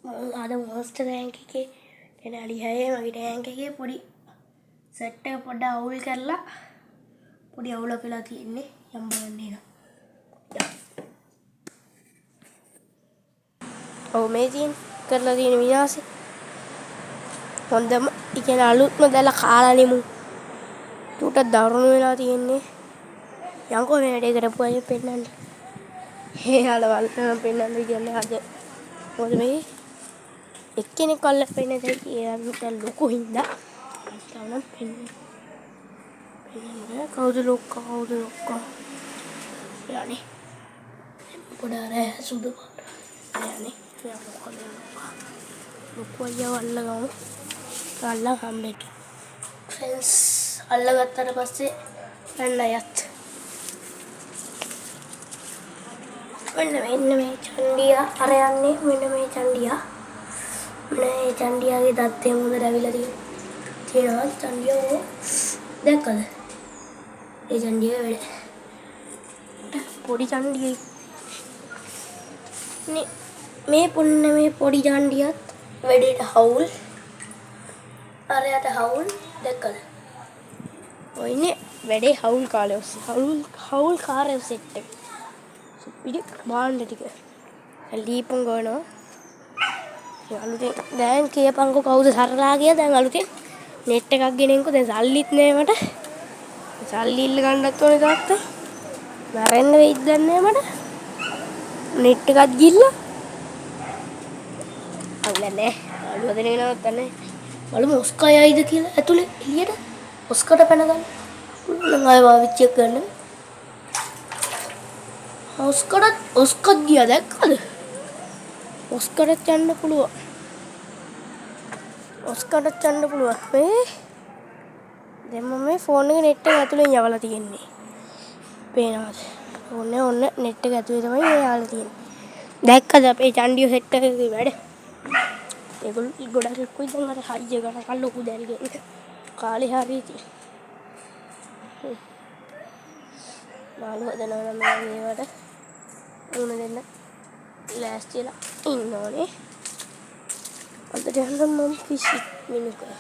අද monster rank එකේ කෙනාලි 6 මගේ රෑන්ක් එකේ පොඩි සෙට් එක පොඩ්ඩක් අවුල් කරලා පොඩි අවුලක් වෙලා තියෙන්නේ යම් බලන්න එනවා. ඔව් මේ කරලා තියෙන විනාශය හොඳම ඉගෙන අලුත්ම දැලා කාලා නෙමු. උට දරුණු වෙලා තියෙන්නේ. යංකෝ මේ වැඩේ කරපු අය පෙන්නන්න. හේයාලවල් පෙන්නන්න කියන්නේ අද. මොකද මේ එක්කෙනෙක් අල්ල පෙන්නන ඒ ලොකු හින්දා අතනම් පෙන්නන්න. කවුද ලොක්කා යන්නේ. පොඩාරේ සුදු යන්නේ. ලොකු අයියව අල්ලගමු. අල්ලන් හම්බෙට. ෆෙන්ස් අල්ලගත්තට පස්සේ යන්න යත්. මෙන්න මේ චන්ඩියා අර යන්නේ මෙන්න මේ චන්ඩියා. මේ චන්ඩියාගේ දත්තේ මුද රැවිලා තියෙනවා. චන්ඩියා දැක්කද? ඒ චන්ඩියා වැඩ. පොඩි චන්ඩියයි. මේ පොඩි චන්ඩියත් වැඩේට හවුල්. අරයට හවුල් දැක්කද? ඔයනේ වැඩේ හවුල් කාලේ ඔස්සේ හවුල් කාර්ය සෙට් එක. පිටි බාණ්ඩ ටික. ලීපුම් ගවනවා. අලුතෙන් දැන් කියපන්කෝ කවුද සරලා ගියා දැන් අලුතෙන් net එකක් ගෙනෙන්කෝ දැන් සල්ලිත් නෑ මට. සල්ලි ඉල්ල ගන්නත් ඕනේ තාත්තා. මැරෙන්න වෙයිද දන්නේ මට. net එකක් ගිල්ලා. අල්ලන්නේ. අලුව දෙන නවත් නැහැ. බලමු ඔස්කා යයිද කියලා ඇතුලේ එළියට. ඔස්කට පැන ගන්න. මම ආයෙ වාවිච්චියක් ගන්න. ඔස්කත් ගියා දැක්කද? ඔස්කටත් යන්න පුළුවන්. මේ දැන් මම මේ ෆෝන් එකේ net එක ඇතුලෙන් යවලා තියෙන්නේ. පේනවද? ඔන්න net එක ඇතුලේ තමයි මේ යාලා තියෙන්නේ. දැක්කද අපේ චන්ඩිය සෙට් එකේ වැඩ? ඒගොල්ලෝ ගොඩක් එක්කුයි දැන් අර හයිය ගන්න ලොකු දැල්ගෙන කාලේ හරිය තියෙන්නේ. මාළු හදනවා නම් මේවට උණ දෙන්න ලෑස්තිලා ඉන්න ඕනේ. අද දැන් මම ෆිෂ් මිනුකා